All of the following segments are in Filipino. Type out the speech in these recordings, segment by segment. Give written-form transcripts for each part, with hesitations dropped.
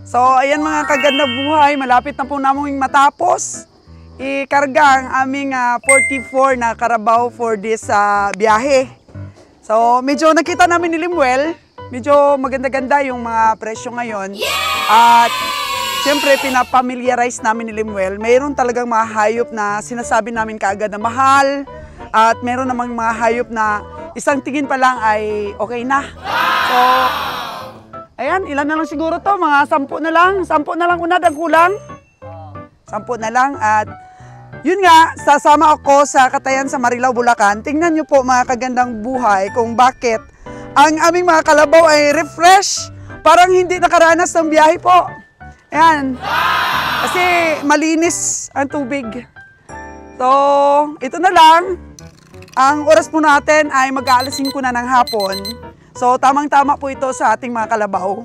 So, ayan mga kaganda buhay, malapit na po naming matapos. Ikarga ang aming 44 na Carabao for this biyahe. So, medyo nakita namin ni Limuel, medyo maganda-ganda yung mga presyo ngayon. At siyempre, pinapamiliarize namin ni Limuel. Mayroon talagang mga hayop na sinasabi namin kaagad na mahal. At meron namang mga hayop na isang tingin pa lang ay okay na. So, ayan, ilan na lang siguro to? Mga 10 na lang. 10 na lang unad ang kulang. 10 na lang. At yun nga, sasama ako sa Katayan sa Marilao, Bulacan. Tingnan nyo po mga kagandang buhay kung bakit ang aming mga kalabaw ay refresh. Parang hindi nakaranas ng biyahe po. Ayan. Kasi malinis ang tubig. So, ito na lang. Ang oras po natin ay mag-aalas 5 na ng hapon. So, tamang-tama po ito sa ating mga kalabaw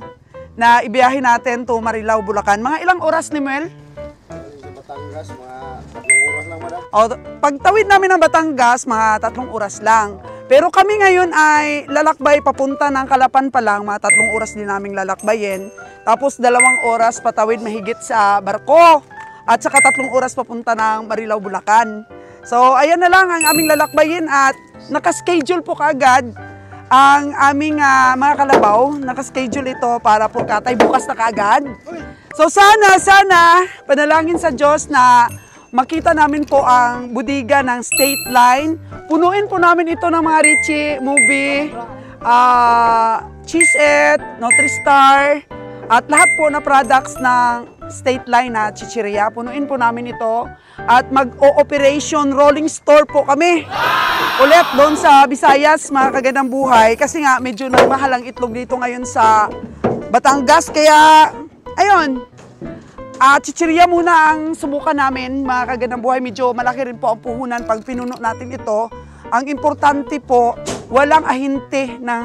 na ibiyahe natin to Marilao, Bulacan. Mga ilang oras ni Mel? Batangas, mga 3 oras lang, madam. O, pagtawid namin ng Batangas, mga 3 oras lang. Pero kami ngayon ay lalakbay papunta ng Calapan pa lang, mga 3 oras din naming lalakbayin. Tapos 2 oras patawid mahigit sa barko. At saka 3 oras papunta ng Marilao, Bulacan. So, ayan na lang ang aming lalakbayin at nakaschedule po kaagad ang aming mga kalabaw. Nakaschedule ito para po katay bukas na kaagad. So, sana, panalangin sa Diyos na makita namin po ang budiga ng State Line. Punuin po namin ito ng mga Richie, Movie, Cheez-It, Nutri-Star, at lahat po na products ng State Line na chichirya. Punuin po namin ito. At mag-o-operation rolling store po kami. Ulit doon sa Visayas, mga kagandang buhay. Kasi nga, medyo nagmahal ang itlog dito ngayon sa Batangas. Kaya, ayun. Chichirya muna ang subukan namin, mga kagandang buhay. Medyo malaki rin po ang puhunan pag pinuno natin ito. Ang importante po, walang ahinte ng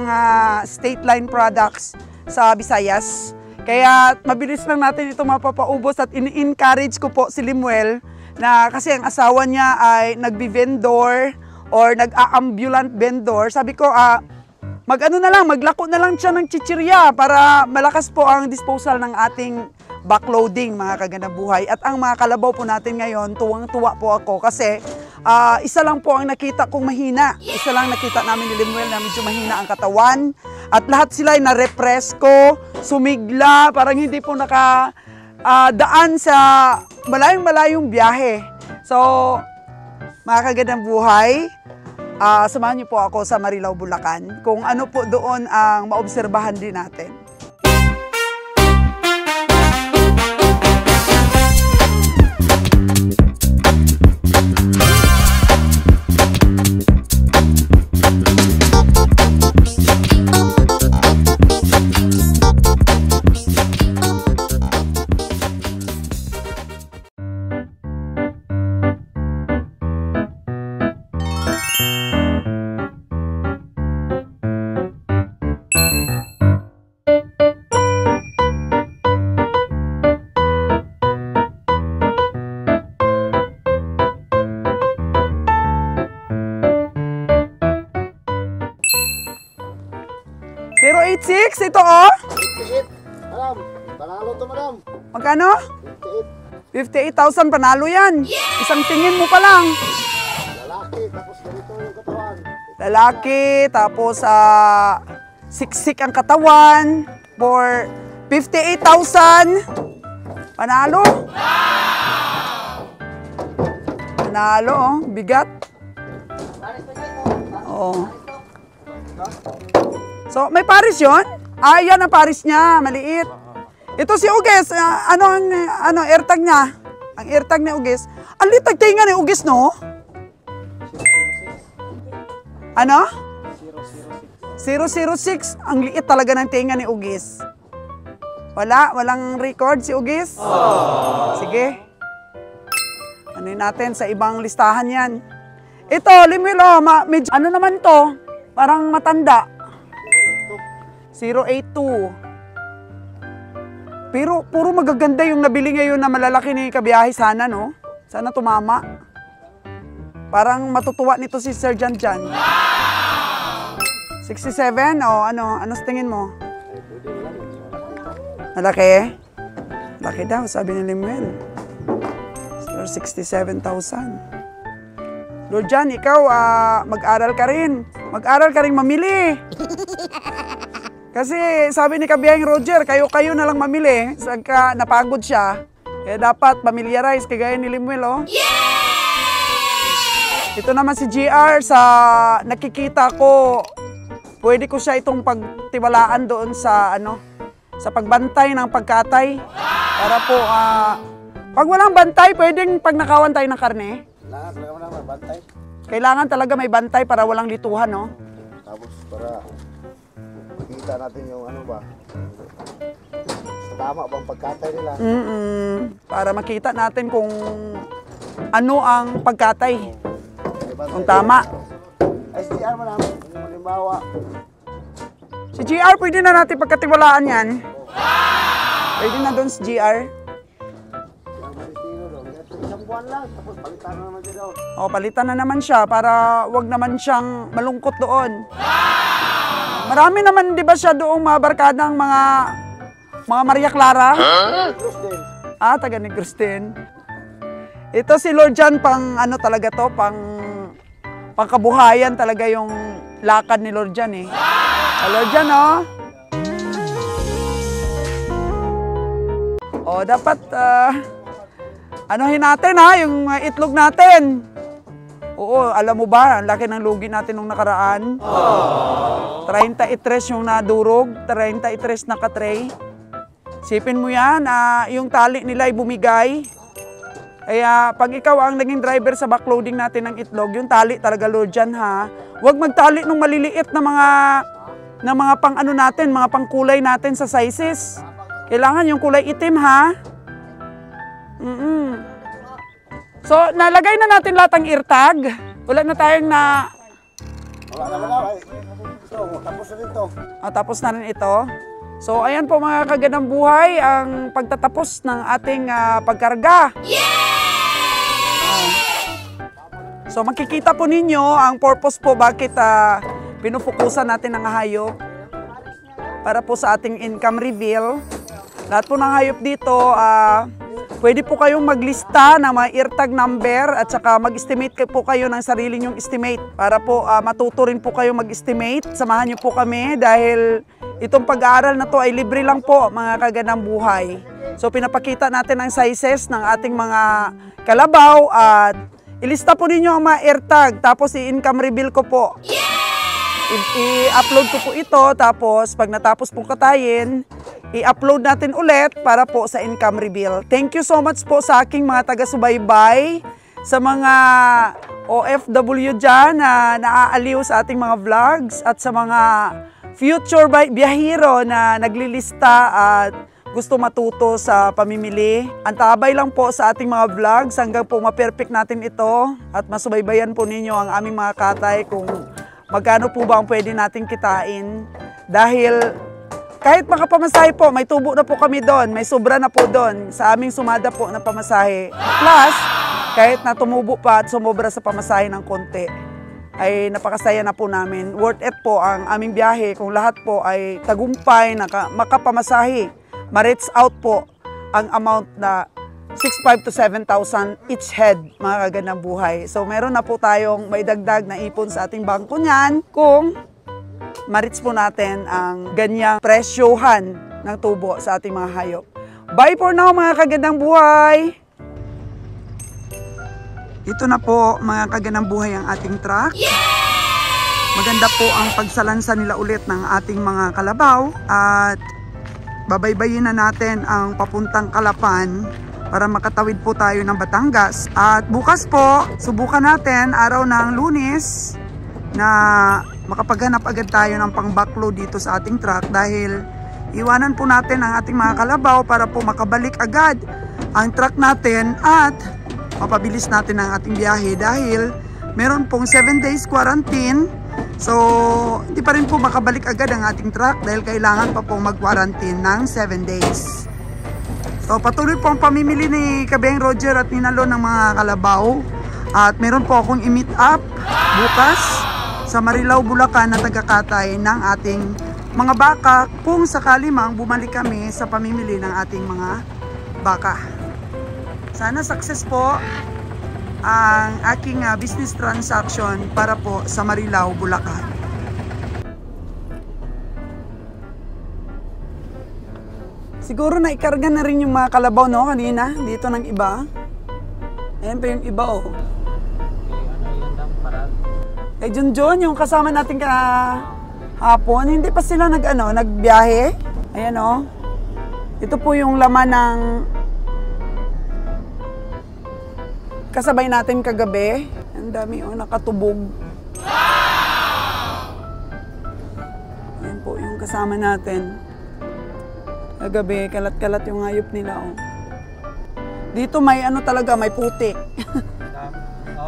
State Line products sa Visayas. Kaya mabilis lang natin ito mapapaubos at ini-encourage ko po si Limuel na kasi ang asawa niya ay nagbi-vendor or nag-a-ambulant vendor. Sabi ko, maglako na lang siya ng chichirya para malakas po ang disposal ng ating backloading, mga kagandang buhay. At ang mga kalabaw po natin ngayon, tuwang-tuwa po ako kasi isa lang po ang nakita kong mahina. Isa lang nakita namin ni Limuel na medyo mahina ang katawan. At lahat sila ay na-repress ko, sumigla, parang hindi po daan sa malayong biyahe. So, mga kagandang buhay, samahan niyo po ako sa Marilao, Bulacan kung ano po doon ang maobserbahan din natin. Ito oh. 58. Madam, panalo to, madam. Magkano? 58. 58,000 panalo yan. Yeah! Isang tingin mo pa lang. Lalaki, tapos ganito yung katawan. Lalaki, tapos siksik ang katawan for 58,000. Panalo. Panalo oh, bigat. Oh. So, may paris yun? Yan ang paris niya, maliit. Ito si Ugis, ano airtag niya? Ang airtag ni Ugis. Ang litag tinga ni Ugis, no? Ano? 006. Ang liit talaga ng tinga ni Ugis. Walang record si Ugis? Sige. Ano natin sa ibang listahan yan. Ito, Limuel, medyo, ano naman to? Parang matanda. 082. Pero puro magaganda yung nabili ngayon na malalaki ni kabiyahe sana, no? Sana tumama. Parang matutuwa nito si Sir Jan Jan. 67? O ano sa tingin mo? Malaki? Laki daw, sabi ni Limuel. 67,000. Lord John, ikaw, mag-aral ka rin. Mag-aral ka rin mamili. Kasi sabi ni Kabiyahing Roger, kayo na lang mamili. Sagka napagod siya. Kaya dapat familiarize kagaya ni Limuel, oh. Ito naman si GR, sa nakikita ko, pwede ko siya itong pagtiwalaan doon sa sa pagbantay ng pagkatay. Para po, pag walang bantay, pwedeng pag nakawan tayo ng karne. Kailangan may bantay. Kailangan talaga may bantay para walang lituhan, no? Tapos para makita natin yung tama bang pagkatay nila. Para makita natin kung ano ang pagkatay. Kung tama. Ay, si GR mo namin. Halimbawa. Si GR, pwede na natin pagkatiwalaan yan. Pwede na doon si GR. Isang buwan lang, tapos palitan na naman siya doon. O, palitan na naman siya para wag naman siyang malungkot doon. Marami naman, di ba siya doong mga barkadang mga Maria Clara? Taga Negros din. Ito si Lord John, pang talaga to, pangkabuhayan talaga yung lakad ni Lord John, eh. Lord John, oh. O, dapat, anuhin natin, yung itlog natin. Oo, alam mo ba, ang laki ng lugi natin nung nakaraan. 33 yung nadurog, 33 na katray. Sipin mo yan, yung tali nila ay bumigay. Kaya pag ikaw ang naging driver sa backloading natin ng itlog, yung tali talaga, Lord John, ha. Huwag magtali ng maliliit na mga pang natin, mga pangkulay natin sa sizes. Kailangan yung kulay itim, ha. So, nalagay na natin lahat ang eartag. Wala na tayong na... Wala naman na. Ito, tapos na ito. Tapos na rin ito. So, ayan po mga kagandang buhay, ang pagtatapos ng ating pagkarga. So, makikita po ninyo ang purpose po bakit pinufukusan natin ang hayop para po sa ating income reveal. Lahat po ng hayop dito, pwede po kayong maglista ng mga eartag number at saka mag-estimate po kayo ng sarili nyong estimate para po matuto rin po kayo mag-estimate. Samahan nyo po kami dahil itong pag-aaral na to ay libre lang po mga kagandang buhay. So pinapakita natin ang sizes ng ating mga kalabaw at ilista po ninyo ang mga eartag tapos i-income reveal ko po. I-upload ko po ito tapos pag natapos pong katayin, i-upload natin ulit para po sa income reveal. Thank you so much po sa aking mga taga-subaybay, sa mga OFW dyan na naaaliw sa ating mga vlogs at sa mga future biyahero na naglilista at gusto matuto sa pamimili. Antabay lang po sa ating mga vlogs hanggang po ma-perfect natin ito at masubaybayan po ninyo ang aming mga katay kung magkano po ba ang pwede natin kitain. Dahil kahit makapamasahe po, may tubo na po kami doon, may sobra na po doon sa aming sumada po na pamasahe. Plus, kahit na tumubo pa at sumobra sa pamasahe ng konti, ay napakasaya na po namin. Worth it po ang aming biyahe kung lahat po ay tagumpay na makapamasahe. Ma-reach out po ang amount na 6,500 to 7,000 each head, mga kagandang buhay. So meron na po tayong may dagdag na ipon sa ating bangko niyan kung ma-reach po natin ang ganyang presyohan ng tubo sa ating mga hayop. Bye for now mga kagandang buhay! Ito na po mga kagandang buhay ang ating truck. Maganda po ang pagsalansa nila ulit ng ating mga kalabaw at babaybayin na natin ang papuntang Calapan para makatawid po tayo ng Batangas. At bukas po, subukan natin araw ng Lunes na makapaghanap agad tayo ng pang-backload dito sa ating truck dahil iwanan po natin ang ating mga kalabaw para po makabalik agad ang truck natin at mapabilis natin ang ating biyahe dahil meron pong 7 days quarantine. So, hindi pa rin po makabalik agad ang ating truck dahil kailangan pa pong mag-quarantine ng 7 days. So, patuloy po ang pamimili ni Kabiyahing Roger at ni Nalo ng mga kalabaw. At meron po akong i-meet up bukas sa Marilao, Bulacan na tagakatay ng ating mga baka kung sakali mang bumalik kami sa pamimili ng ating mga baka. Sana success po ang aking business transaction para po sa Marilao, Bulacan. Siguro na ikarga na rin yung mga kalabaw, no, kanina, dito ng iba. Ayan pa yung iba, oh. Eh, Junjun, yung kasama natin hapon, hindi pa sila nagbiyahe. Ayan, oh. Ito po yung laman ng kasabay natin kagabi. Ang dami, oh, nakatubog. Ayan po yung kasama natin. Kagabi, kalat-kalat yung hayop nila, oh. Dito may talaga, may putik.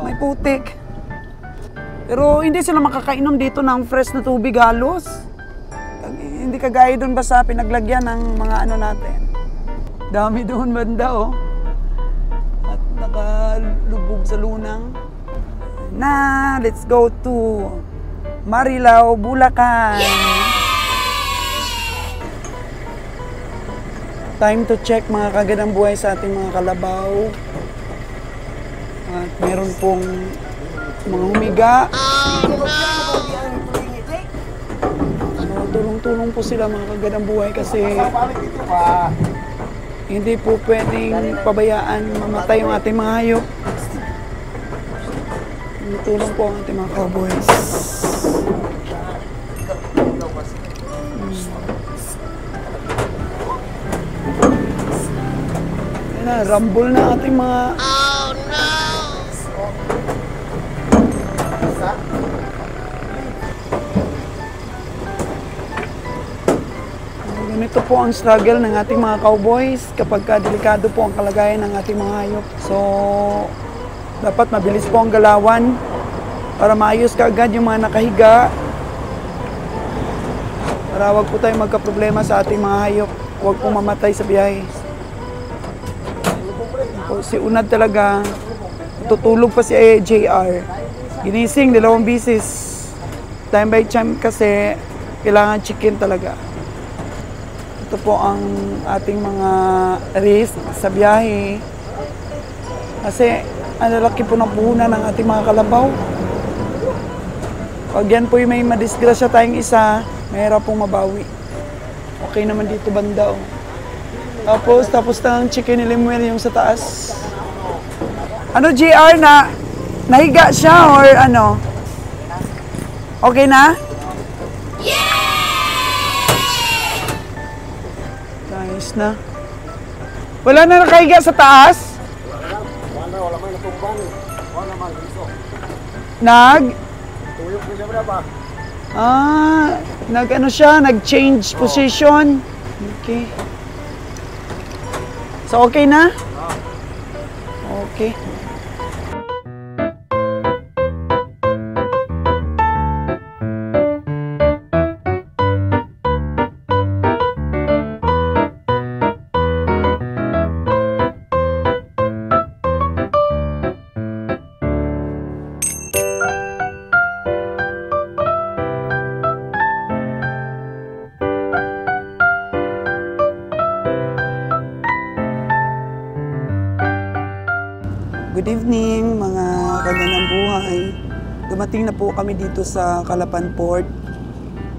May putik. Pero hindi sila makakainom dito ng fresh na tubig halos. Hindi kagaya doon basta pinaglagyan ng mga natin. Dami doon banda, oh. At nakalubog sa lunang. Na, let's go to Marilao, Bulacan. Time to check mga kagandang buhay sa ating mga kalabaw. At meron pong mga humiga. Tulong-tulong po sila mga kagandang buhay kasi hindi po pwedeng pabayaan mamatay yung ating mga hayop. Tulong po ang ating mga cowboys. Rumble na ating mga... Oh, no! Ganito po ang struggle ng ating mga cowboys kapag delikado po ang kalagayan ng ating mga hayop. So, dapat mabilis po ang galawan para maayos kaagad yung mga nakahiga. Para wag po tayong magka-problema sa ating mga hayop. Huwag po mamatay sa biyahe. Si Unad talaga, tutulog pa si JR. Ginising 2 bisis. Time by time kasi kailangan chicken talaga. Ito po ang ating mga risk sa biyahe. Kasi ang lalaki po ng puhunan ng ating mga kalabaw. Pag yan po yung may madisgrasya tayong isa, mahirap pong mabawi. Okay naman dito banda, oh. Tapos ng chicken ni Limuel yung sa taas. Ano, JR, nahiga siya or ano? Okay na? Nice na. Wala na nakahiga sa taas? Wala may natumbang. Wala man gusto. Tuyok ko siya ba? Nag-change position. Okay. So, okay na? Okay. Good evening mga kagandang buhay. Dumating na po kami dito sa Calapan Port.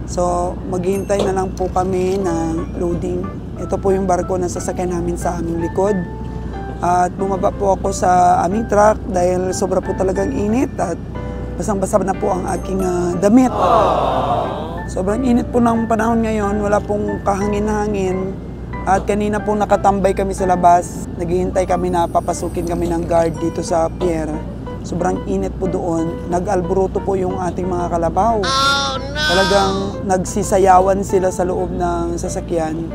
So maghihintay na lang po kami ng loading. Ito po yung barko na sasakyan namin sa aming likod. At bumaba po ako sa aming truck dahil sobra po talagang init at basang-basa na po ang aking damit. Sobrang init po ng panahon ngayon, wala pong kahangin-hangin. At kanina po nakatambay kami sa labas. Naghihintay kami na papasukin kami ng guard dito sa pier. Sobrang init po doon. Nag-alboroto po yung ating mga kalabaw. Oh, no! Talagang nagsisayawan sila sa loob ng sasakyan.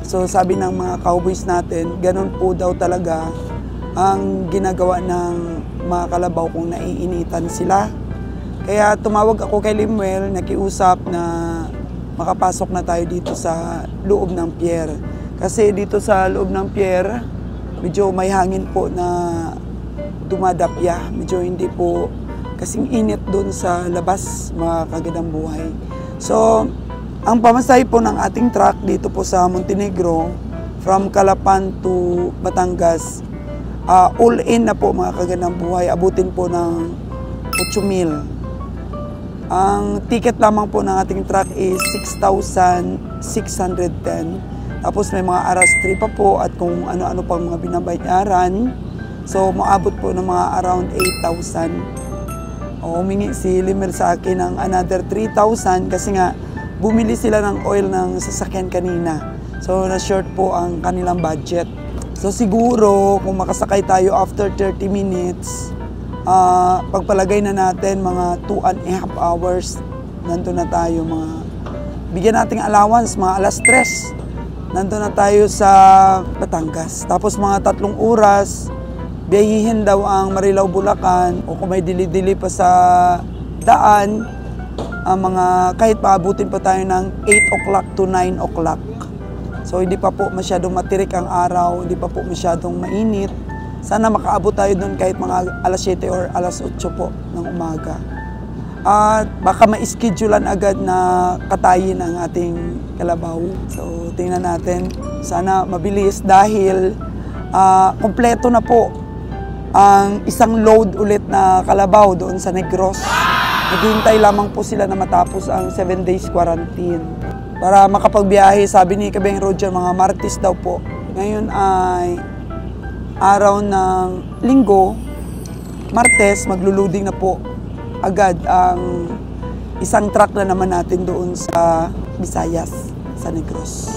So sabi ng mga cowboys natin, ganun po daw talaga ang ginagawa ng mga kalabaw kung naiinitan sila. Kaya tumawag ako kay Limuel, nakiusap na makapasok na tayo dito sa loob ng pier. Kasi dito sa loob ng pier, medyo may hangin po na dumadapya. Medyo hindi po kasing init doon sa labas, mga kagandang buhay. So, ang pamasahe po ng ating truck dito po sa Montenegro, from Calapan to Batangas. All in na po mga kagandang buhay, abutin po ng 8,000. Ang ticket lamang po ng ating truck is 6,610. Tapos may mga aras 3 pa po at kung ano-ano pang mga binabayaran. So maabot po ng mga around 8,000. Humingi si Limer sa akin ng another 3,000 kasi nga bumili sila ng oil ng sasakyan kanina. So na-short po ang kanilang budget. So siguro kung makasakay tayo after 30 minutes, pagpalagay na natin mga 2.5 hours, nandun na tayo bigyan nating allowance, mga alas 3. Nandun na tayo sa Batangas. Tapos mga 3 oras, biyahihin daw ang Marilao, Bulacan, o kung may dili-dili pa sa daan, kahit paabutin pa tayo ng 8 o'clock to 9 o'clock. So hindi pa po masyadong matirik ang araw, hindi pa po masyadong mainit. Sana makaabot tayo doon kahit mga alas 7 or alas 8 po ng umaga. At baka ma-schedulean agad na katayin ang ating kalabaw. So tingnan natin, sana mabilis dahil kompleto na po ang isang load ulit na kalabaw doon sa Negros. Naghihintay lamang po sila na matapos ang 7 days quarantine. Para makapagbiyahe, sabi ni Kabeng Roger, mga Martes daw po. Ngayon ay araw ng Linggo, Martes, magluluding na po agad ang isang truck na naman natin doon sa Visayas, sa Negros.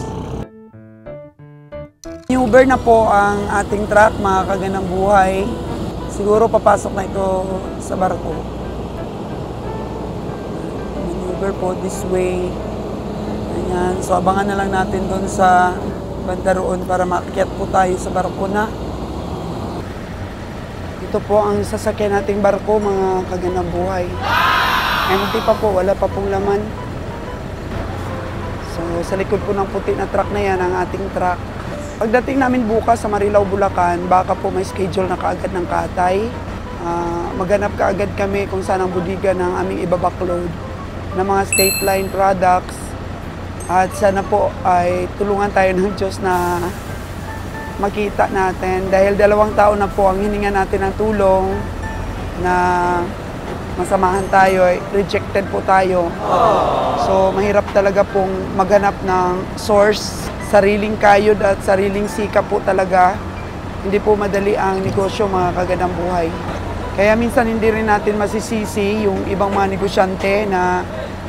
Uber na po ang ating truck, mga kagandang buhay. Siguro papasok na ito sa barko. Uber po this way. Ayan. So abangan na lang natin doon sa banda roon para maakyat po tayo sa barko na. Ito po ang sasakyan nating barko, mga kagandang buhay. Empty pa po, wala pa pong laman. So sa likod po ng puti na truck na yan, ang ating truck. Pagdating namin bukas sa Marilao, Bulacan, baka po may schedule na kaagad ng katay. Maghanap kaagad kami kung saan ang budiga ng aming ibabackload ng mga state line products. At sana po ay tulungan tayo ng Diyos na makita natin. Dahil 2 taon na po ang hininga natin ng tulong na masamahan tayo, rejected po tayo. So mahirap talaga pong maghanap ng source, sariling kayod at sariling sikap po talaga. Hindi po madali ang negosyo, mga kagandang buhay. Kaya minsan hindi rin natin masisisi yung ibang mga negosyante na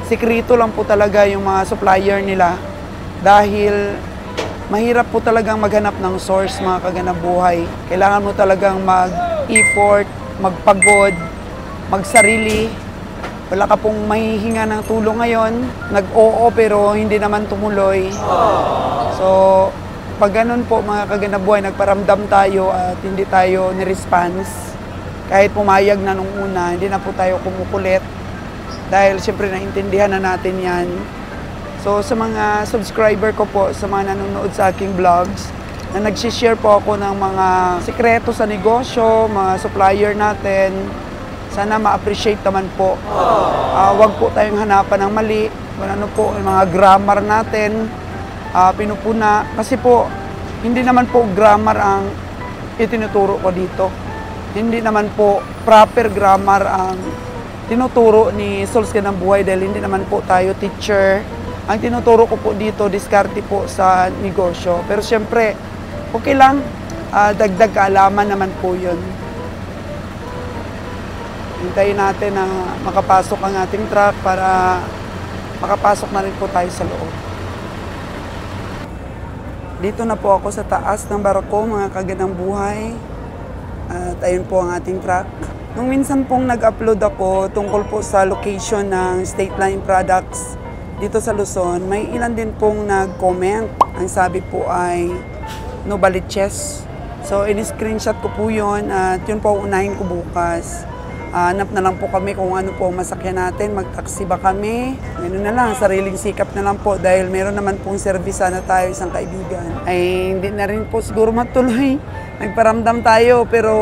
sekreto lang po talaga yung mga supplier nila. Dahil mahirap po talagang maghanap ng source, mga kagandang buhay. Kailangan mo talagang mag-effort, magpagod, magsarili. Wala ka pong mahihinga ng tulong ngayon. Nag-oo pero hindi naman tumuloy. So, pag ganun po, mga kagandang buhay, nagparamdam tayo at hindi tayo ni-response. Kahit pumayag na nung una, hindi na po tayo kumukulit. Dahil siyempre naintindihan na natin yan. So sa mga subscriber ko po, sa mga nanonood sa aking vlogs, na nagsishare po ako ng mga sikreto sa negosyo, mga supplier natin, sana ma-appreciate naman po. Huwag po tayong hanapan ng mali. Ano po, yung mga grammar natin, pinupuna. Kasi po, hindi naman po grammar ang itinuturo ko dito. Hindi naman po proper grammar ang tinuturo ni Souls ng Buhay dahil hindi naman po tayo teacher. Ang tinuturo ko po dito, diskarte po sa negosyo. Pero siyempre, okay lang, dagdag kaalaman naman po yun. Hintayin natin na makapasok ang ating truck para makapasok na rin po tayo sa loob. Dito na po ako sa taas ng barko, mga kagandang buhay. At ayun po ang ating truck. Nung minsan pong nag-upload ako tungkol po sa location ng State Line Products dito sa Luzon, may ilan din pong nag-comment. Ang sabi po ay Novaliches. So, in-screenshot ko po yun at yun po unahin ko bukas. Hanap na lang po kami kung ano po masakyan natin, mag-taxi ba kami. Ganun na lang, sariling sikap na lang po dahil meron naman pong service na tayo, isang kaibigan. Ay hindi na rin po siguro matuloy. Nagparamdam tayo pero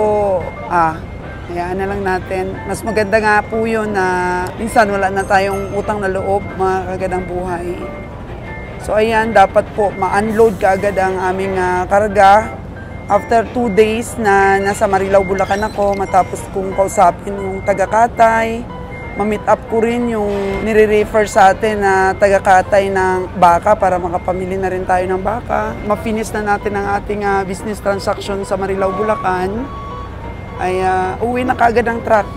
hayaan na lang natin. Mas maganda nga po yun na minsan wala na tayong utang na loob, mga kagandang buhay. So ayan, dapat po ma-unload kaagad ang aming karga. After 2 days na nasa Marilao, Bulacan ako, matapos kong kausapin yung taga-Katay, ma-meet up ko rin yung nire-refer sa atin na taga-Katay ng baka para makapamili na rin tayo ng baka. Ma-finish na natin ang ating business transaction sa Marilao, Bulacan, ay uwi na kaagad ang truck.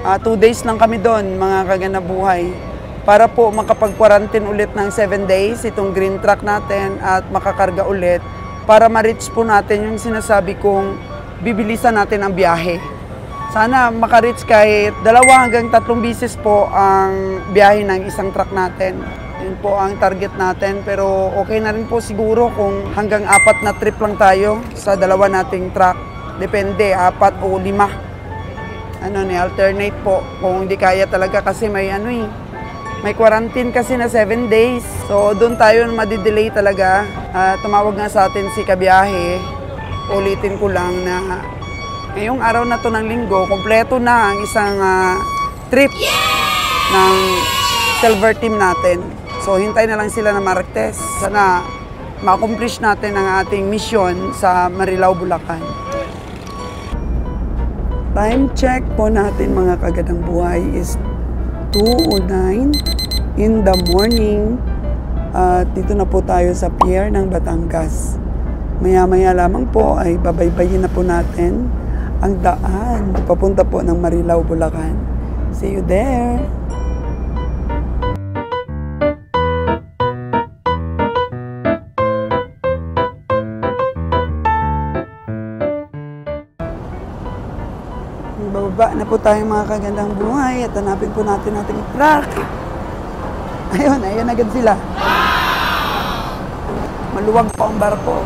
2 days lang kami doon, mga kaganabuhay, para po makapag-quarantine ulit ng 7 days itong green truck natin at makakarga ulit para ma-reach po natin yung sinasabi kong bibilisan natin ang biyahe. Sana maka-reach kahit 2 hanggang 3 bisis po ang biyahe ng isang truck natin. Yun po ang target natin, pero okay na rin po siguro kung hanggang 4 na trip lang tayo sa 2 nating truck. Depende, 4 o 5. Alternate po kung hindi kaya talaga kasi may quarantine kasi na 7 days. So, doon tayo madidelay talaga. Tumawag nga sa atin si Kabiyahe. Ulitin ko lang na ngayong araw na to ng linggo, kompleto na ang isang trip ng silver team natin. So, hintay na lang sila na Martes. Sana ma-accomplish natin ang ating mission sa Marilao, Bulacan. Time check po natin mga kagadang buhay is 2:09 in the morning. Dito na po tayo sa pier ng Batangas. Maya-maya lamang po ay babaybayin na po natin ang daan papunta po ng Marilao, Bulacan. See you there! Bababa na po tayo mga kagandang buhay at hanapin po natin ating truck. Ayun agad sila. Maluwag pa ang barko.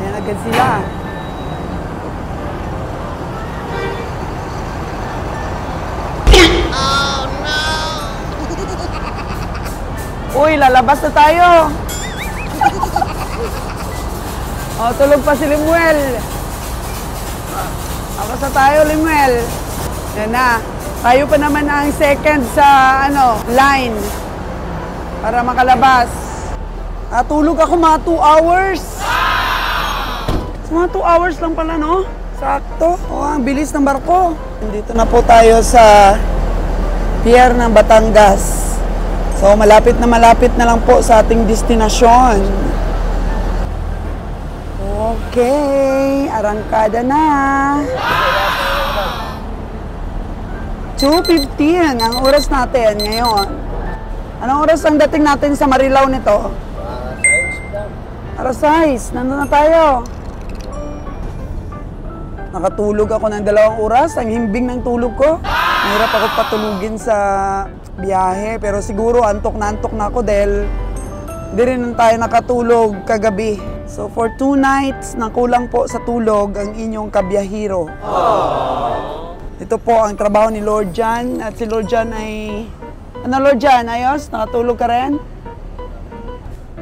Ayun agad sila. Oh no! Uy, lalabas na tayo. Tulog pa si Limuel. Akas na tayo, Limuel. Yan na. Tayo pa naman ang second sa line para makalabas. Tulog ako mga 2 hours. Mga 2 hours lang pala, no? Sakto. Ang bilis ng barko. Dito na po tayo sa pier ng Batangas. So, malapit na lang po sa ating destinasyon. Okay, arangkada na. 2:15 ang oras natin ngayon. Anong oras ang dating natin sa Marilao nito? Alas 6. Nandun na tayo. Nakatulog ako ng 2 oras. Ang himbing ng tulog ko. Mahirap ako patulugin sa biyahe. Pero siguro antok na ako dahil hindi rin tayo nakatulog kagabi. So for 2 nights, nakulang po sa tulog ang inyong kabiyahiro. Ito po ang trabaho ni Lord Jan. At si Lord Jan ay... Lord Jan? Ayos? Nakatulog ka rin?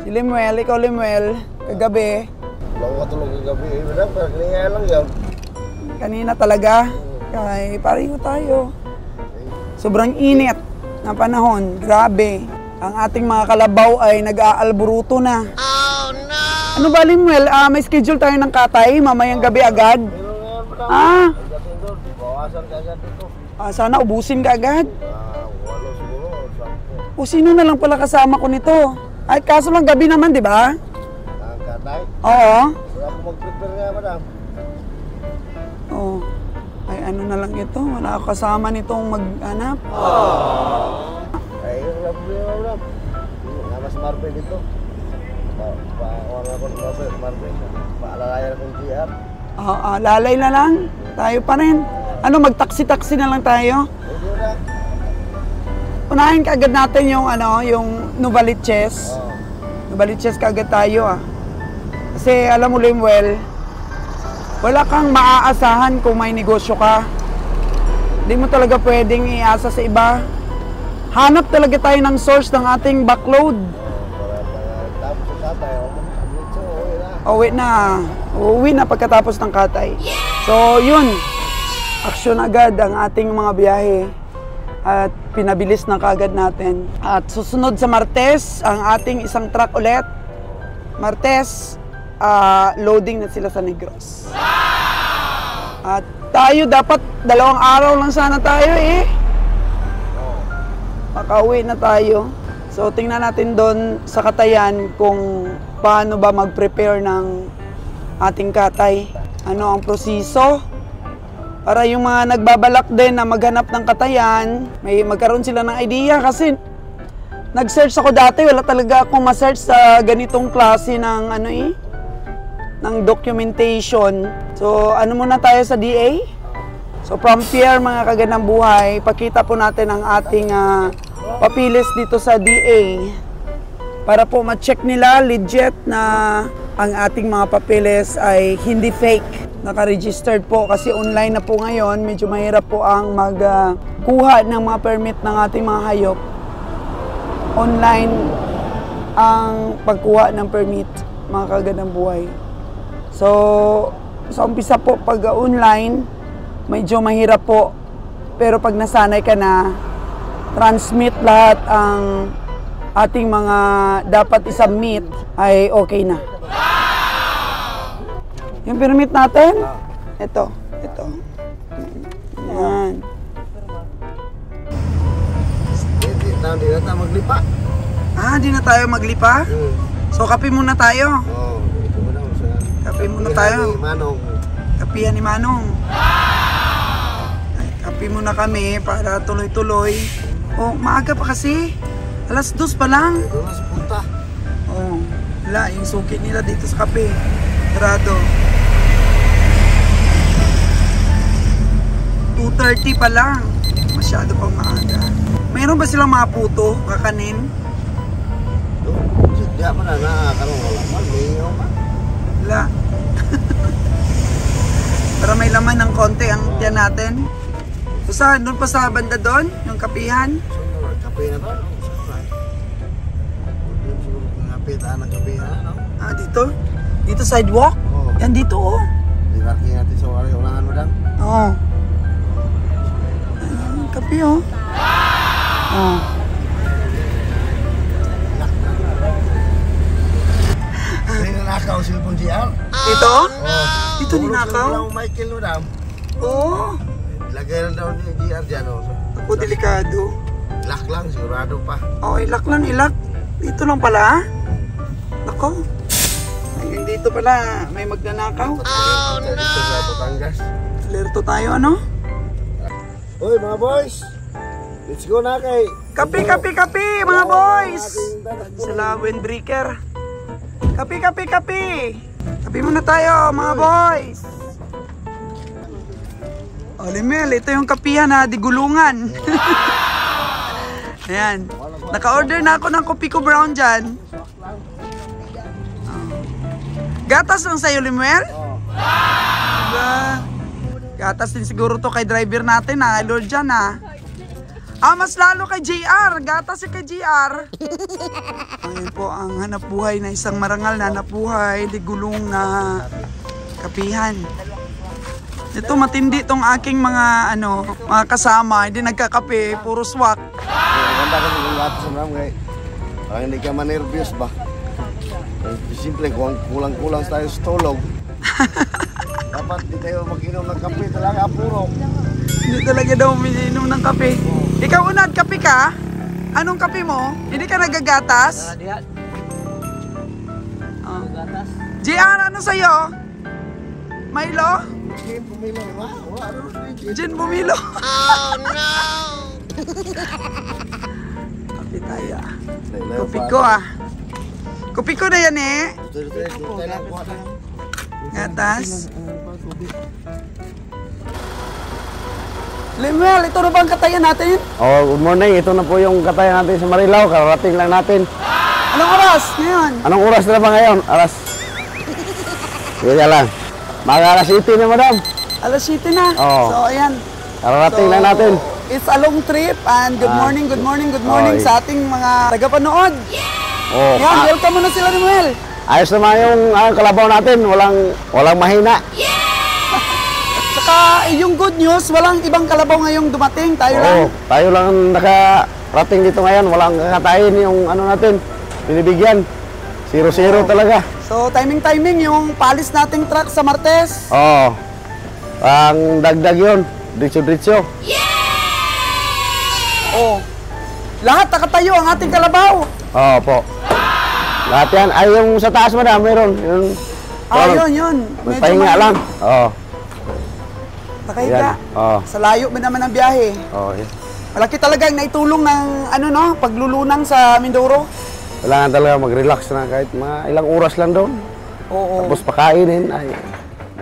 Si Limuel, ikaw Limuel, kagabi. Wala ko katulog kagabi. Madam, kanina lang yan. Kanina talaga? Kaya pareho tayo. Sobrang init na panahon. Grabe. Ang ating mga kalabaw ay nag-aalburuto na. Oh no! Ano ba Limuel? May schedule tayo ng Katay mamayang gabi agad? Bawasan ka agad dito. Sana ubusin ka agad. Walo siguro. O sino na lang pala kasama ko nito? Ay, kaso lang gabi naman, di ba? Ang Katay? Oo. Wala ko mag-prepare nga, madam. Oo. Ay, ano na lang ito? Wala ako kasama nitong mag-anap. Ay, yung problema, madam. Nama si Marvel dito. Wala ko ng Marvel. Paalalayan akong GR. Lalay na lang. Tayo pa rin. Magtaksi-taksi na lang tayo. Unahin kaagad natin yung Novaliches. Novaliches kaagad tayo Kasi alam mo Limuel, wala kang maaasahan kung may negosyo ka. Hindi mo talaga pwedeng iasa sa iba. Hanap talaga tayo ng source ng ating backload. Uuwi na pagkatapos ng Katay. So yun, aksyon agad ang ating mga biyahe. at pinabilis na kagad natin. At susunod sa Martes, ang ating isang truck ulit. Martes, loading na sila sa Negros. At tayo dapat 2 araw lang sana tayo eh. Makauwi na tayo. So tingnan natin doon sa Katayan kung paano ba mag-prepare ng ating katay. Ano ang proseso? Para yung mga nagbabalak din na maghanap ng Katayan, may magkaroon sila ng idea kasi nag-search ako dati, wala talaga akong ma-search sa ganitong klase ng ng documentation. So ano muna tayo sa DA? So from Pierre, mga kagandang buhay, pakita po natin ang ating papilis dito sa DA para po ma-check nila legit na ang ating mga papilis ay hindi fake. Naka-registered po kasi online na po ngayon, medyo mahirap po ang magkuha ng mga permit ng ating mga hayop. Online ang pagkuha ng permit, mga kagandang buhay. So, sa umpisa po pag online, medyo mahirap po. Pero pag nasanay ka na, transmit lahat ang ating mga dapat isubmit ay okay na. Yung permit natin, ito. Yan. Hindi na tayo maglipa. Di na tayo maglipa? So, kape muna tayo. Ito mo daw sa... Kape muna tayo. Manong. Kapihan ni Manong. Ay, kape muna kami para tuloy-tuloy. Maaga pa kasi. 2:00 pa lang. Ito na sa punta. Wala, yung suki nila dito sa kape. Sarado. 2:30 pa lang. Masyado pang maaga. Mayroon ba silang mga puto, kakanin? Diya pa na nakakaroon wala pa. Wala. Para may laman ng konti ang tiyan natin. So saan? Doon pa sa banda doon? Yung kapihan? Kape na ba? Kapitaan ng kapihan, no? Dito? Dito sidewalk? Yan dito, oh. Dinarking natin sa ulangan mo lang. Oo. Kape, oh. Ninakaw silpon GR. Dito? Dito ninakaw? Michael no dam. Oo. Lagay lang daw ni GR dyan, oh. Ako, delikado. Ilak lang, sigurado pa. Ilak lang, ilak. Dito lang pala, Nako. Ayun, dito pala, may magnanakaw. Oh, no! Dito sa Batangas. Alerto tayo, ano? Hoy, mga boys! Let's go na kay... Kape, mga boys! Sila windbreaker. Kape! Kape muna tayo, mga boys! Limel, ito yung kapihan na digulungan. Ayan. Naka-order na ako ng Kopiko Brown dyan. Gatas lang sa'yo, Limuel? Gatas din siguro to kay driver natin, Lord dyan, mas lalo kay JR. Gatas kay JR. Ayan po ang hanap buhay na isang marangal na hanap buhay. Digulong na kapihan. Ito matindi tong aking mga mga kasama, hindi nagkakape, puro swak. Ganda ka ng gatas sa mga ngay. Parang hindi ka manervyos ba? Simple, kung kulang-kulang tayo sa tulog. Dapat di tayo mag-inom ng kape talaga, puro. Hindi talaga daw umiinom ng kape. Ikaw unad, kape ka? Anong kape mo? Hindi ka nagagatas? Gatas. JR, ano sa'yo? Milo? Gin Bumilo, ha? Gin Bumilo. Oh no! Kape tayo. Kopiko Kopiko na yan Gatas. Limuel, ito na ba ang katayan natin? Good morning. Ito na po yung katayan natin sa Marilao. Kararating lang natin. Anong oras ngayon? Anong oras na ba ngayon? Sige lang. Mag-alas 7 na, madam. Alas 7 na. So, ayan. Kararating lang natin. It's a long trip and good morning sa ating mga tagapanood. Ayan, welcome mo na sila, Limuel. Ayos naman yung kalabaw natin. Walang mahina. At tsaka yung good news, walang ibang kalabaw ngayong dumating. Tayo lang. Oo, tayo lang ang nakarating dito ngayon. Walang kakatayin yung ano natin, binibigyan. 0-0 talaga. So, timing-timing yung palis nating truck sa Martes. Oo. Ang dagdag yun. Diretso-diretso. Oh. Lahat nakatayo ang ating kalabaw. Oo po. Lahat yan. Ay, yung sa taas madam, meron. Yun. Yun. Magpahinga lang. Oo. Nakahiga. Yan. Oo. Sa layo mo naman ang biyahe. Oo. Yan. Malaki talaga ang naitulong ng paglulunang sa Mindoro. Kailangan talaga mag-relax na kahit mga ilang oras lang doon. Oo. Tapos pakainin. Ay,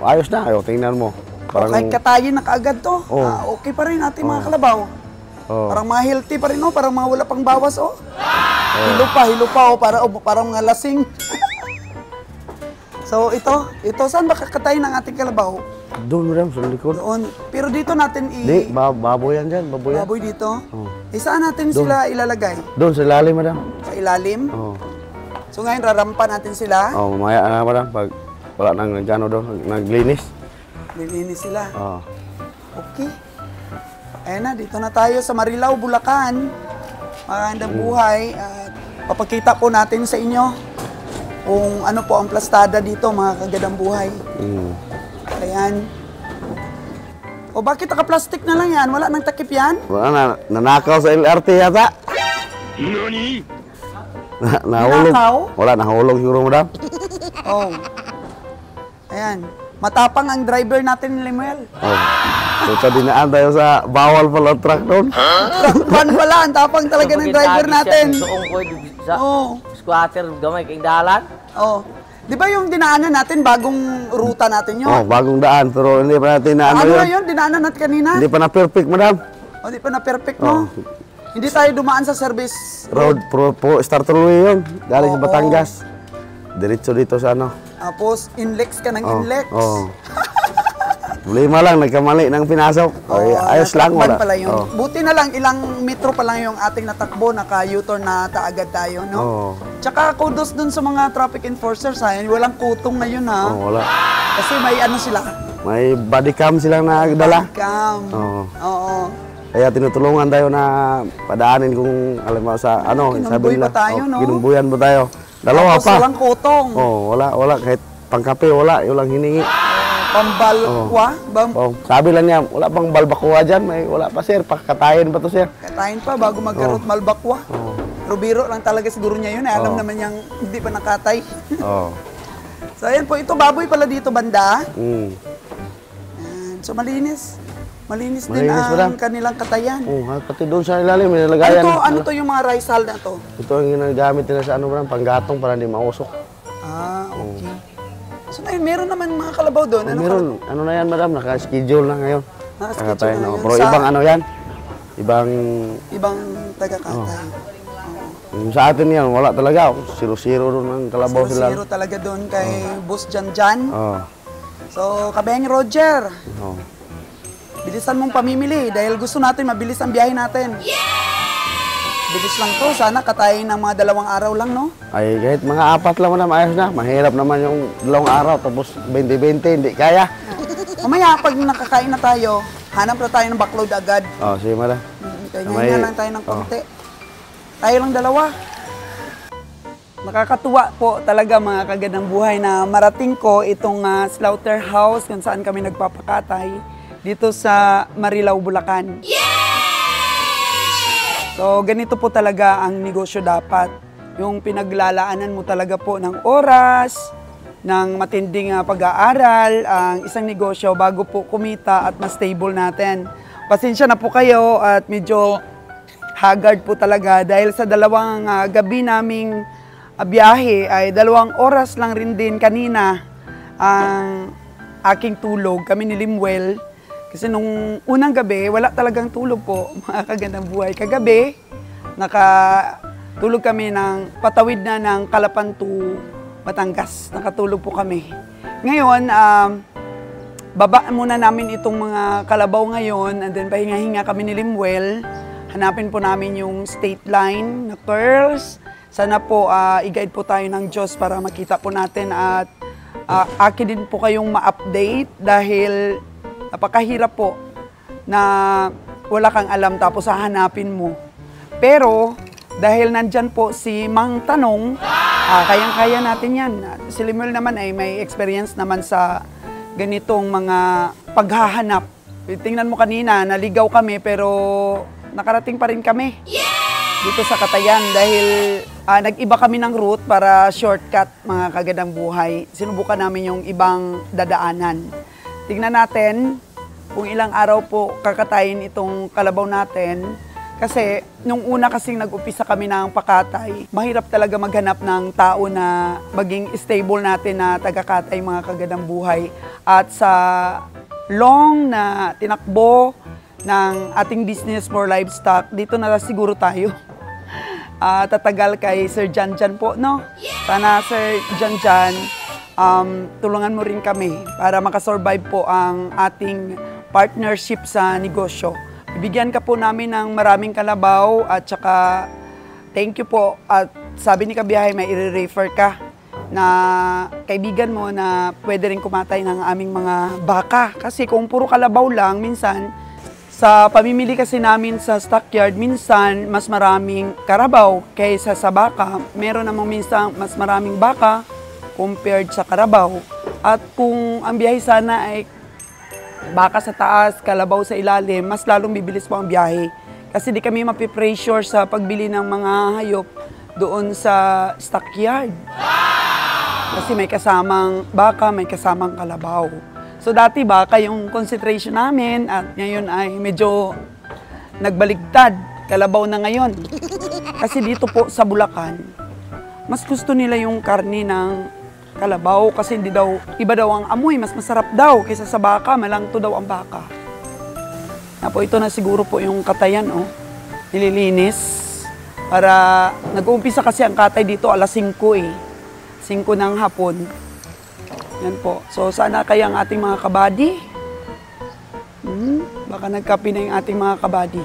ayos na. Ayaw, tingnan mo. Kahit katayin na kaagad to. Oo. Okay pa rin ating mga kalabaw. Oo. Parang mga healthy pa rin, parang mga wala pang bawas, Hilo pa, parang mga lasing. So, ito, saan ba kakatayin ng ating kalabaw? Doon, madam, sa likod. Doon. Pero dito natin Hindi, baboy yan dyan, baboy yan. baboy dito. Oo. Saan natin sila ilalagay? Doon, sa ilalim, madam. Sa ilalim? Oo. So ngayon, rarampa natin sila. Oo, mamaya na, madam, pag wala nang gano doon, naglinis. Lilinis sila. Oo. Okay. Ayan na, dito na tayo sa Marilao, Bulacan. Magandang buhay. At papakita po natin sa inyo kung ano po ang plastada dito, mga kagandang buhay. Ayan. O bakit naka-plastic na lang yan? Wala nang takip yan? Wala na, nanakaw sa LRT yata. Nani? Nahulog. Nanakaw? Wala, nahulog siguro, madam. Oh. Ayan. Matapang ang driver natin, Lemuel. Oo. So, sa dinaan tayo sa bawal pala truck doon. Pan pala, ang tapang talaga ng driver natin. Suong ko sa Oo. squatter gamay kay dalan. Oh. Di ba yung dinaanan natin, bagong ruta natin yun? Oh, bagong daan, pero hindi pa natin na Ano ano na yun. yun? Dinaanan natin kanina? Hindi pa na perfect, madam. O, di pa na perfect, no? Hindi tayo dumaan sa service Road, start tuloy yun. Galing sa Oo. Batangas. Diretso dito sa ano. Tapos, inlex ka ng inlex. Oo. Problema lang, nagkamali ng pinasok. Ay, ayos lang, natakban wala. pala yun. Oo. Buti na lang, ilang metro pa lang yung ating natakbo, naka-U-turn na taagad tayo, no? Oo. Tsaka kudos dun sa mga traffic enforcers, ha? Walang kutong na yun, ha? Oo, wala. Kasi may ano sila? May body cam silang nagdala. Cam. Oo. Oo. Kaya tinutulungan tayo na padaanin kung alam mo sa ano, Kinumbuy sabi nila. pa tayo, no? Kinumbuyan pa tayo. Dalawa Tapos pa. walang kutong. Wala kahit pangkape wala, yung lang hiningi. Pambalwa. Oh, sabi lang niya, wala pang balbakuha dyan, wala pa sir, pakatayin pa to sir. Katayin pa bago magkarot malbakwa. Pero biro lang talaga siguro niya yun. Alam naman niyang hindi pa nakatay. Oo. So ayan po, ito baboy pala dito banda. Mm. Ayan. So malinis. Malinis din Malinis, ang madam. kanilang katayan. Oh, pati doon sa ilalim, may nilagayan. Ano to yung mga rice hull na to? Ito ang ginagamit nila sa ano ba, panggatong para hindi mausok. Ah, okay. So ngayon, meron naman mga kalabaw doon. Ano Meron, ano na yan madam, naka-schedule na ngayon. Naka-schedule Kakatayin, na oh. yun. Pero Sa- ibang ano yan, ibang, Ibang taga-katay. yung sa atin yan, wala talaga. 0-0 doon ang kalabaw sila. Zero talaga doon kay Boss Janjan. Oo. So, Kabeng Roger, Oo. bilisan mong pamimili dahil gusto natin mabilis ang biyahe natin. Bilis lang to. Sana katayin ng mga 2 araw lang, no? Ay, kahit mga 4 lang naman, ayos na. Mahirap naman yung 2 araw, tapos 20-20, hindi kaya. Mamaya, pag nakakain na tayo, hanap na tayo ng backload agad. Oh, sige madam. Kaya May- ngayon lang tayo ng konti. Tayo lang 2. Nakakatuwa po talaga mga kagandang buhay na marating ko itong slaughterhouse kung saan kami nagpapakatay dito sa Marilao, Bulacan. So, ganito po talaga ang negosyo dapat. Yung pinaglalaanan mo talaga po ng oras, ng matinding pag-aaral, ang isang negosyo bago po kumita at mas stable natin. Pasensya na po kayo at medyo haggard po talaga dahil sa 2 gabi naming biyahe ay 2 oras lang rin din kanina ang aking tulog. Kami ni Limuel. Kasi nung unang gabi, wala talagang tulog po, mga kagandang buhay. Kagabi, nakatulog kami ng patawid na ng Calapan to Batangas. Nakatulog po kami. Ngayon, baba muna namin itong mga kalabaw ngayon and then pahinga-hinga kami ni Limuel. Hanapin po namin yung state line na curls. Sana po i-guide po tayo ng Diyos para makita po natin at akin din po kayong ma-update dahil napakahirap po na wala kang alam tapos hahanapin mo. Pero dahil nandyan po si Mang Tanong, kayang-kaya natin yan. Si Lemuel naman ay may experience naman sa ganitong mga paghahanap. Tingnan mo kanina, naligaw kami pero nakarating pa rin kami dito sa Catayan dahil nag-iba kami ng route para shortcut mga kagandang buhay. Sinubukan namin yung ibang dadaanan. Tingnan natin kung ilang araw po kakatayin itong kalabaw natin. Kasi nung una kasing nag-upisa kami ng pakatay, mahirap talaga maghanap ng tao na maging stable natin na taga-katay mga kagandang buhay. At sa long na tinakbo ng ating business for livestock, dito na siguro tayo. Tatagal kay Sir Janjan po, no? Sana Sir Janjan, tulungan mo rin kami para makasurvive po ang ating partnership sa negosyo. Bibigyan ka po namin ng maraming kalabaw at saka thank you po. At sabi ni Kabiyahe, may i-refer ka na kaibigan mo na pwede rin kumatay ng aming mga baka. Kasi kung puro kalabaw lang, minsan sa pamimili kasi namin sa stockyard, minsan mas maraming karabaw kaysa sa baka. Meron namang minsan mas maraming baka compared sa karabaw. At kung ang biyahe sana ay baka sa taas, kalabaw sa ilalim, mas lalong bibilis po ang biyahe. Kasi di kami mapipressure sa pagbili ng mga hayop doon sa stockyard. Kasi may kasamang baka, may kasamang kalabaw. So dati baka yung concentration namin at ngayon ay medyo nagbaligtad. Kalabaw na ngayon. Kasi dito po sa Bulacan, mas gusto nila yung karne ng kalabaw kasi hindi daw, iba daw ang amoy, mas masarap daw kaysa sa baka, malangto daw ang baka. Po, ito na siguro po yung Catayan, nililinis. Para nag-uumpisa kasi ang katay dito alas 5 5 ng hapon. Yan po. So sana kaya ang ating mga kabady. Baka nagkape na yung ating mga kabady.